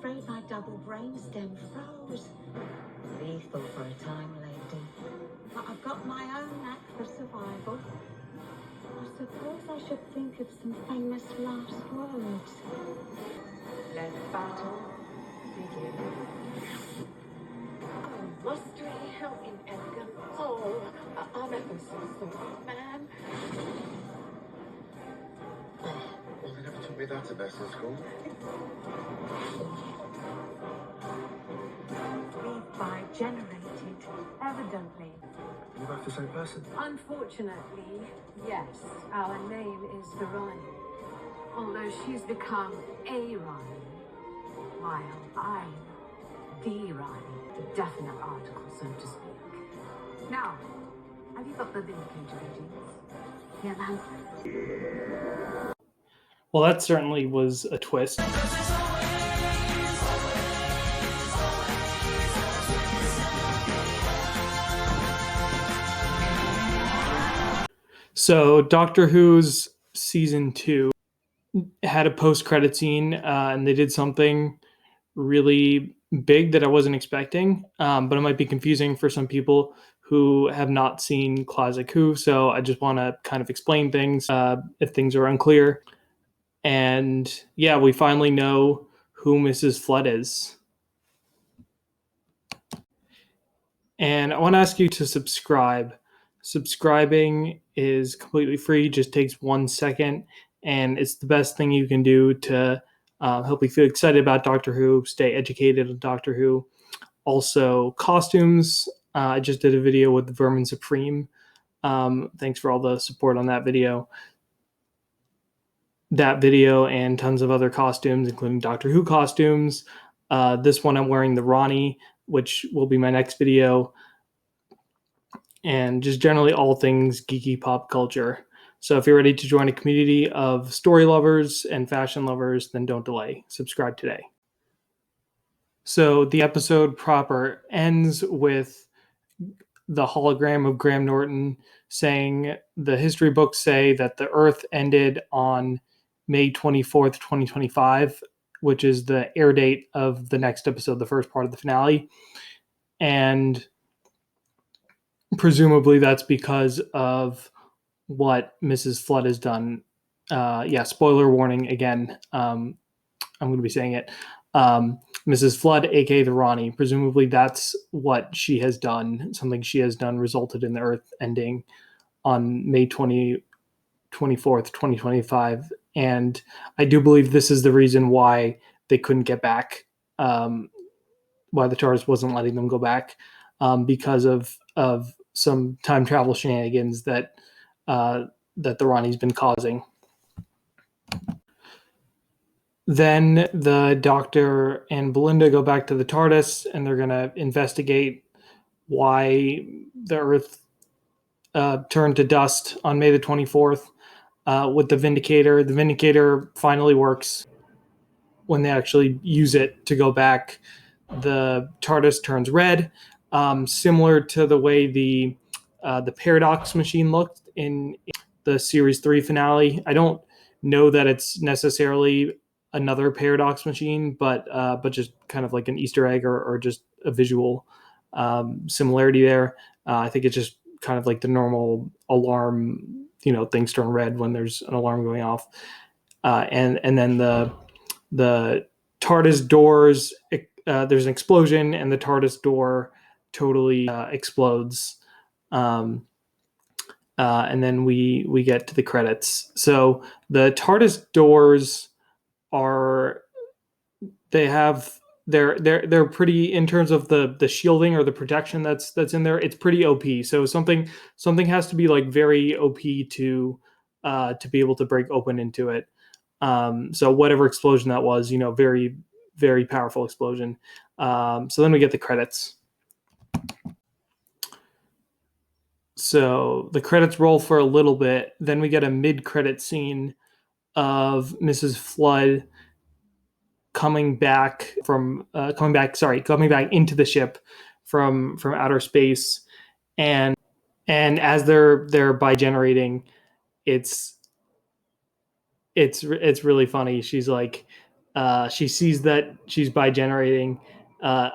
afraid my double brainstem froze. Lethal for a time, lady. But I've got my own knack for survival. I suppose I should think of some famous last words. Let battle begin. Oh, must we help in elegant? Oh, I'm ever so sorry, man. Well, they never taught me that at nursing school. We've bi-generated, evidently. Are you both the same person? Unfortunately, yes. Our name is The Rani. Although she's become a Rani, while I'm the Rani, the definite article, so to speak. Now, have you got the vindicator readings? Yeah, man. Well, that certainly was a twist. So Doctor Who's season 2 had a post-credit scene, and they did something really big that I wasn't expecting, but it might be confusing for some people who have not seen classic Who, so I just want to kind of explain things if things are unclear. And yeah, we finally know who Mrs. Flood is. And I want to ask you to subscribe. Subscribing is completely free, just takes 1 second, and it's the best thing you can do to help you feel excited about Doctor Who, stay educated on Doctor Who. Also, costumes. I just did a video with Vermin Supreme. Thanks for all the support on that video. That video and tons of other costumes, including Doctor Who costumes. This one I'm wearing the Rani, which will be my next video. And just generally all things geeky pop culture. So if you're ready to join a community of story lovers and fashion lovers, then don't delay. Subscribe today. So the episode proper ends with the hologram of Graham Norton saying the history books say that the Earth ended on May 24th, 2025, which is the air date of the next episode, the first part of the finale. And presumably that's because of what Mrs. Flood has done. Spoiler warning again. I'm going to be saying it. Mrs. Flood, aka the Rani, presumably that's what she has done. Something she has done resulted in the Earth ending on May 24th, 2025. And I do believe this is the reason why they couldn't get back, why the TARDIS wasn't letting them go back, because of some time travel shenanigans that the Rani's been causing. Then the Doctor and Belinda go back to the TARDIS, and they're going to investigate why the Earth turned to dust on May the 24th with the Vindicator. The Vindicator finally works. When they actually use it to go back, the TARDIS turns red, similar to the way the Paradox machine looked in the Series 3 finale. I don't know that it's necessarily another Paradox machine, but just kind of like an Easter egg or just a visual similarity there. I think it's just kind of like the normal alarm, things turn red when there's an alarm going off. And then the TARDIS doors, there's an explosion and the TARDIS door totally explodes. And then we get to the credits. So the TARDIS doors they're pretty, in terms of the shielding or the protection that's in there. It's pretty OP. So something has to be like very OP to be able to break open into it. So whatever explosion that was, very, very powerful explosion. So then we get the credits. So the credits roll for a little bit. Then we get a mid-credit scene of Mrs. Flood coming back into the ship from outer space, and as they're bi-generating, it's really funny. She's like, she sees that she's bi-generating,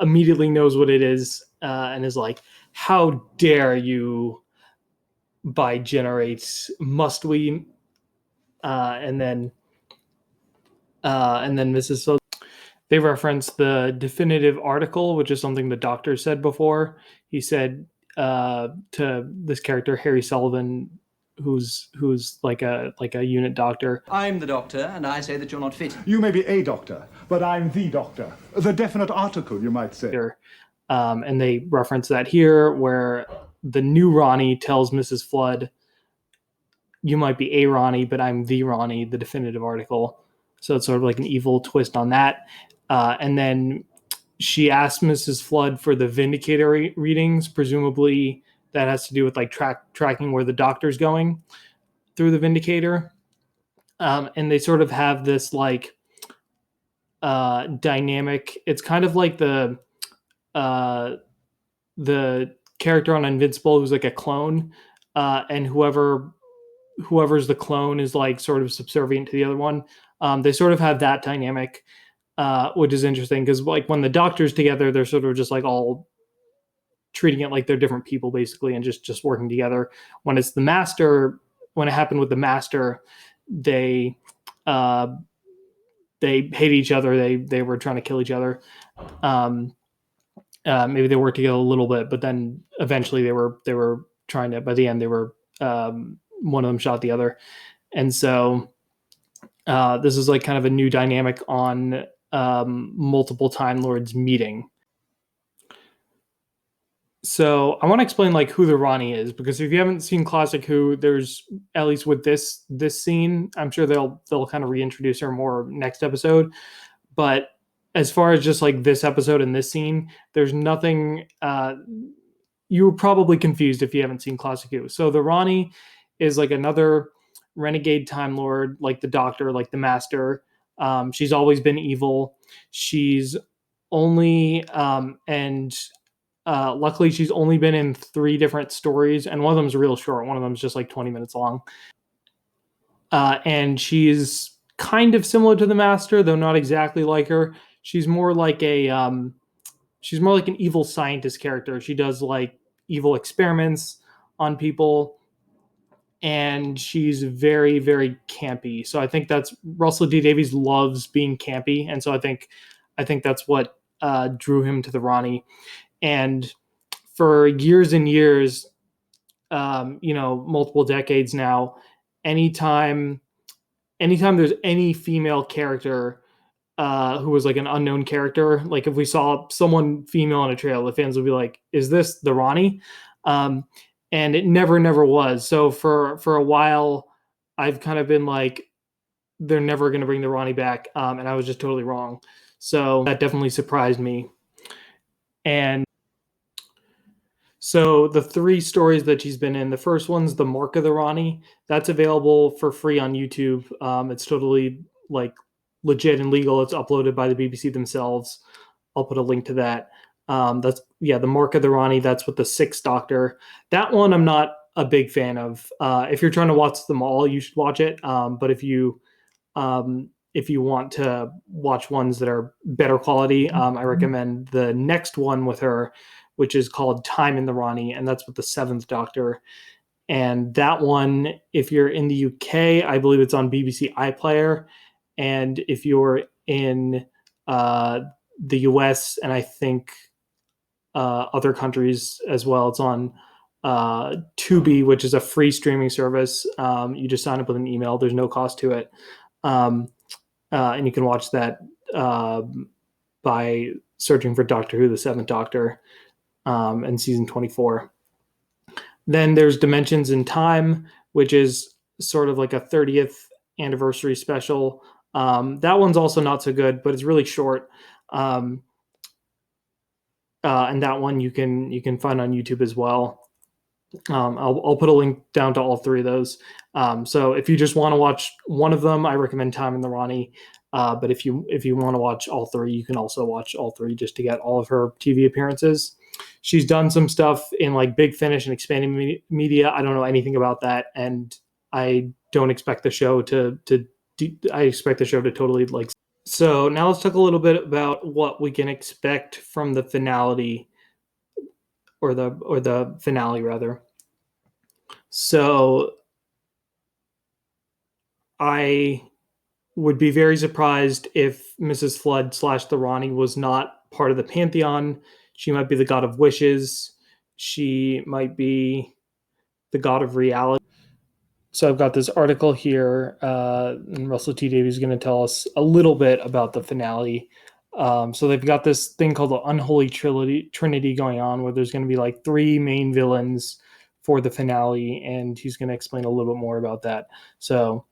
immediately knows what it is, and is like, how dare you bi-generate? Must we? And then Mrs. So they reference the definitive article, which is something the doctor said before. He said to this character Harry Sullivan, who's like a unit doctor. I'm the doctor, and I say that you're not fit. You may be a doctor, but I'm the doctor. The definite article, you might say. And they reference that here, where the new Rani tells Mrs. Flood, you might be a Rani, but I'm the Rani, the definitive article. So it's sort of like an evil twist on that. And then she asked Mrs. Flood for the Vindicator readings. Presumably that has to do with like tracking where the doctor's going through the Vindicator. And they sort of have this like dynamic. It's kind of like the character on Invincible who's like a clone, and whoever's the clone is like sort of subservient to the other one. They sort of have that dynamic, which is interesting because like when the doctor's together, they're sort of just like all treating it like they're different people basically, and just working together. When it's the master, when it happened with the master, they hate each other. They were trying to kill each other. Maybe they worked together a little bit, but then eventually they were trying to. By the end, they were one of them shot the other, and so this is like kind of a new dynamic on multiple Time Lords meeting. So I want to explain like who the Rani is, because if you haven't seen Classic Who, there's at least with this scene, I'm sure they'll kind of reintroduce her more next episode. But as far as just like this episode and this scene, there's nothing. You were probably confused if you haven't seen Classic Who. So the Rani is like another renegade Time Lord, like the Doctor, like the Master. She's always been evil. She's only luckily she's only been in 3 different stories, and one of them is real short. One of them is just like 20 minutes long. And she's kind of similar to the Master, though not exactly like her. She's more like an evil scientist character. She does like evil experiments on people, and she's very, very campy. So I think that's Russell D Davies loves being campy, and so I think that's what drew him to the Rani. And for years and years, multiple decades now, anytime there's any female character who was like an unknown character, like if we saw someone female on a trail, the fans would be like, is this the Rani? And it never was. So for a while, I've kind of been like, they're never going to bring the Rani back. And I was just totally wrong. So that definitely surprised me. And so the 3 stories that she's been in, the first one's the Mark of the Rani. That's available for free on YouTube. It's totally like legit and legal. It's uploaded by the BBC themselves. I'll put a link to that. That's the Mark of the Rani. That's with the 6th Doctor. That one I'm not a big fan of. If you're trying to watch them all, you should watch it. But if you want to watch ones that are better quality, I recommend the next one with her, which is called Time and The Rani, and that's with the 7th Doctor. And that one, if you're in the UK, I believe it's on BBC iPlayer. And if you're in the US, and I think other countries as well, it's on Tubi, which is a free streaming service. You just sign up with an email. There's no cost to it. And you can watch that by searching for Doctor Who, the 7th Doctor, and season 24. Then there's Dimensions in Time, which is sort of like a 30th anniversary special. That one's also not so good, but it's really short. And that one you can find on YouTube as well. I'll put a link down to all 3 of those. So if you just want to watch one of them, I recommend Time and the Rani. But if you want to watch all 3, you can also watch all 3 just to get all of her TV appearances. She's done some stuff in like Big Finish and Expanding Media. I don't know anything about that, and I don't expect the show to. I expect the show to totally like. So now let's talk a little bit about what we can expect from the finale, or the finale rather. So I would be very surprised if Mrs. Flood / the Rani was not part of the pantheon. She might be the god of wishes. She might be the god of reality. So I've got this article here, and Russell T Davies is going to tell us a little bit about the finale. So they've got this thing called the Unholy Trinity going on, where there's going to be like 3 main villains for the finale, and he's going to explain a little bit more about that. So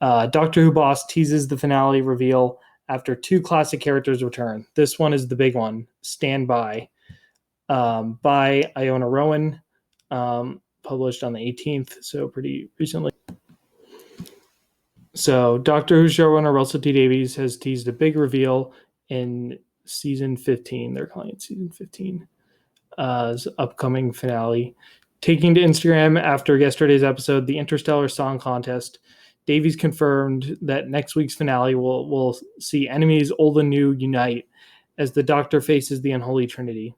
Doctor Who boss teases the finale reveal after 2 classic characters return. This one is the big one, Stand By, by Iona Rowan, published on the 18th, so pretty recently. So Doctor Who showrunner Russell T Davies has teased a big reveal in season 15. They're calling it season 15. Upcoming finale. Taking to Instagram after yesterday's episode, the Interstellar Song Contest, Davies confirmed that next week's finale will see enemies old and new unite as the Doctor faces the Unholy Trinity.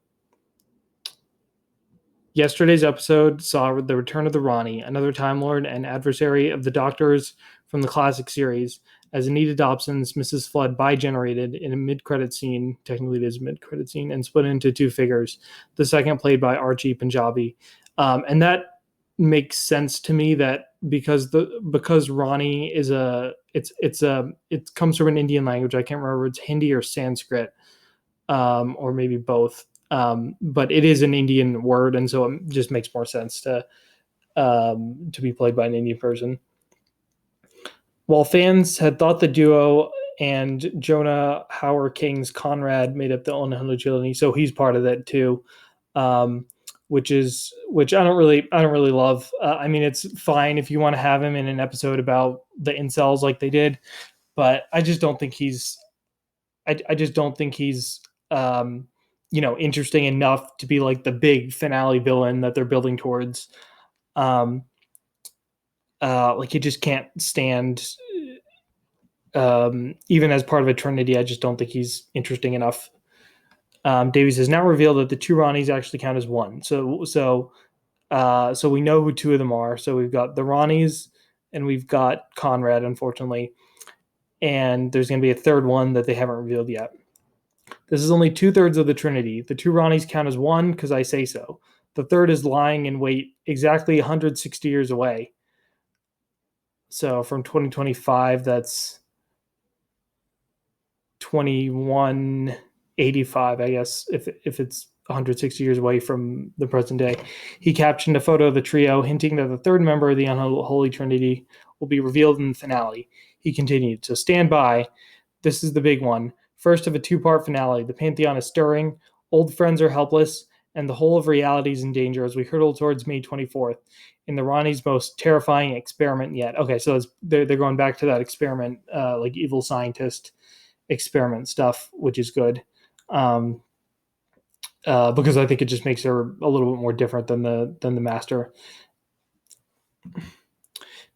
Yesterday's episode saw the return of the Rani, another Time Lord and adversary of the Doctors from the classic series, as Anita Dobson's Mrs. Flood bi-generated in a mid-credit scene. Technically, it is a mid-credit scene, and split into 2 figures. The second played by Archie Punjabi, and that makes sense to me. That because Rani is it comes from an Indian language. I can't remember if it's Hindi or Sanskrit, or maybe both. But it is an Indian word, and so it just makes more sense to be played by an Indian person. While fans had thought the duo and Jonah Hauer-King's Conrad made up the Unholy Trinity, so he's part of that too, which I don't really love. I mean, it's fine if you want to have him in an episode about the incels like they did, but I just don't think he's interesting enough to be like the big finale villain that they're building towards. Like he just can't stand, even as part of a trinity. I just don't think he's interesting enough. Davies has now revealed that the 2 Ranis actually count as one. So we know who 2 of them are. So we've got the Ranis and we've got Conrad, unfortunately, and there's going to be a third one that they haven't revealed yet. This is only 2/3 of the Trinity. The 2 Ranis count as one because I say so. The third is lying in wait exactly 160 years away. So from 2025, that's 2185, I guess, if it's 160 years away from the present day. He captioned a photo of the trio, hinting that the third member of the Unholy Trinity will be revealed in the finale. He continued, so stand by. This is the big one. First of a 2-part finale. The Pantheon is stirring, old friends are helpless, and the whole of reality is in danger as we hurtle towards May 24th in the Rani's most terrifying experiment yet. Okay, so they're going back to that experiment, like evil scientist experiment stuff, which is good, because I think it just makes her a little bit more different than the Master.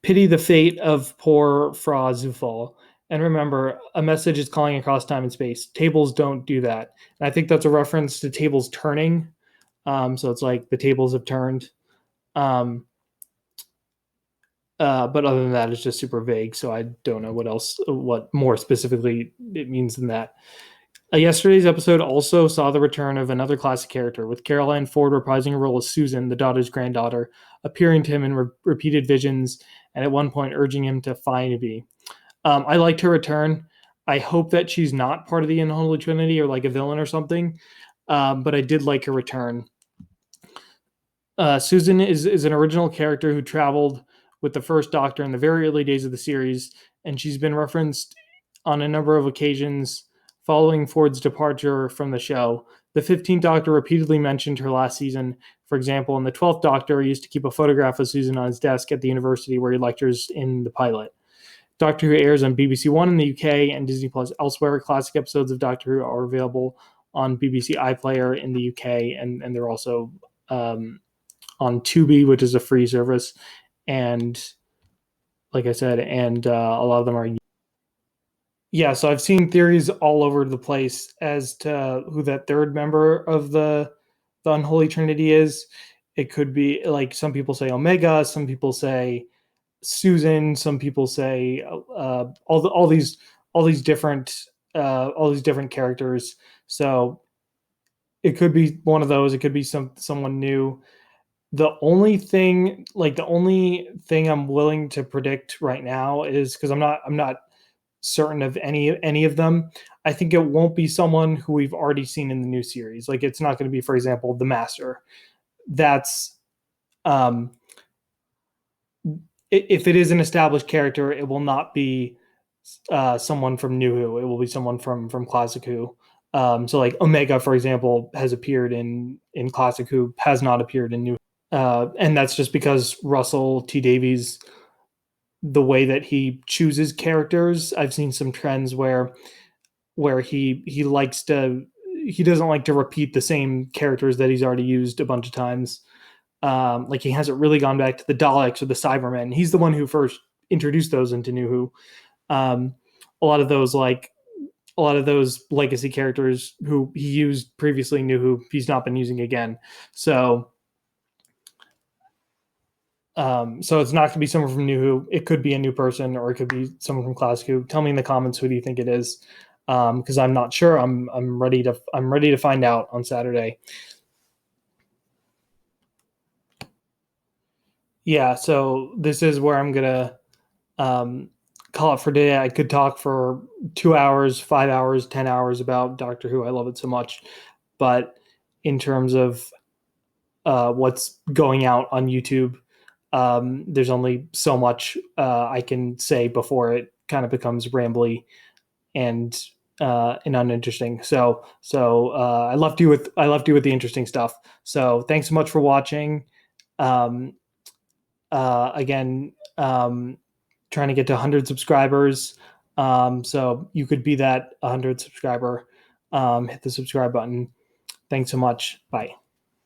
Pity the fate of poor Fra Zufal. And remember, a message is calling across time and space. Tables don't do that. And I think that's a reference to tables turning. So it's like the tables have turned. But other than that, it's just super vague. So I don't know what more specifically it means than that. Yesterday's episode also saw the return of another classic character, with Caroline Ford reprising a role as Susan, the daughter's granddaughter, appearing to him in repeated visions and at one point urging him to find me. I liked her return. I hope that she's not part of the Unholy Trinity or like a villain or something, but I did like her return. Susan is an original character who traveled with the first Doctor in the very early days of the series, and she's been referenced on a number of occasions following Ford's departure from the show. The 15th Doctor repeatedly mentioned her last season. For example, in the 12th Doctor, he used to keep a photograph of Susan on his desk at the university where he lectures in the pilot. Doctor Who airs on BBC One in the UK and Disney Plus elsewhere. Classic episodes of Doctor Who are available on BBC iPlayer in the UK, and they're also on Tubi, which is a free service. And like I said, and a lot of them are Yeah, so I've seen theories all over the place as to who that third member of the unholy trinity is. It could be like some people say Omega, some people say Susan, some people say all these different characters. So it could be one of those. It could be someone new. The only thing I'm willing to predict right now is because I'm not certain of any of them. I think it won't be someone who we've already seen in the new series. Like it's not going to be, for example, the Master. That's um, if it is an established character, it will not be someone from New Who. It will be someone from Classic Who. So like Omega, for example, has appeared in Classic Who, has not appeared in New. And that's just because Russell T Davies, the way that he chooses characters, I've seen some trends where he doesn't like to repeat the same characters that he's already used a bunch of times. Like he hasn't really gone back to the Daleks or the Cybermen. He's the one who first introduced those into New Who. Um, a lot of those legacy characters who he used previously in New Who, he's not been using again. So it's not going to be someone from New Who. It could be a new person, or it could be someone from Classic Who. Tell me in the comments who do you think it is, because I'm not sure. I'm ready to find out on Saturday. Yeah, so this is where I'm gonna call it for today. I could talk for 2 hours, 5 hours, 10 hours about Doctor Who. I love it so much, but in terms of what's going out on YouTube, there's only so much I can say before it kind of becomes rambly and uninteresting. So I left you with the interesting stuff. So thanks so much for watching. Um, Again, trying to get to 100 subscribers. So you could be that 100 subscriber. Hit the subscribe button. Thanks so much. Bye.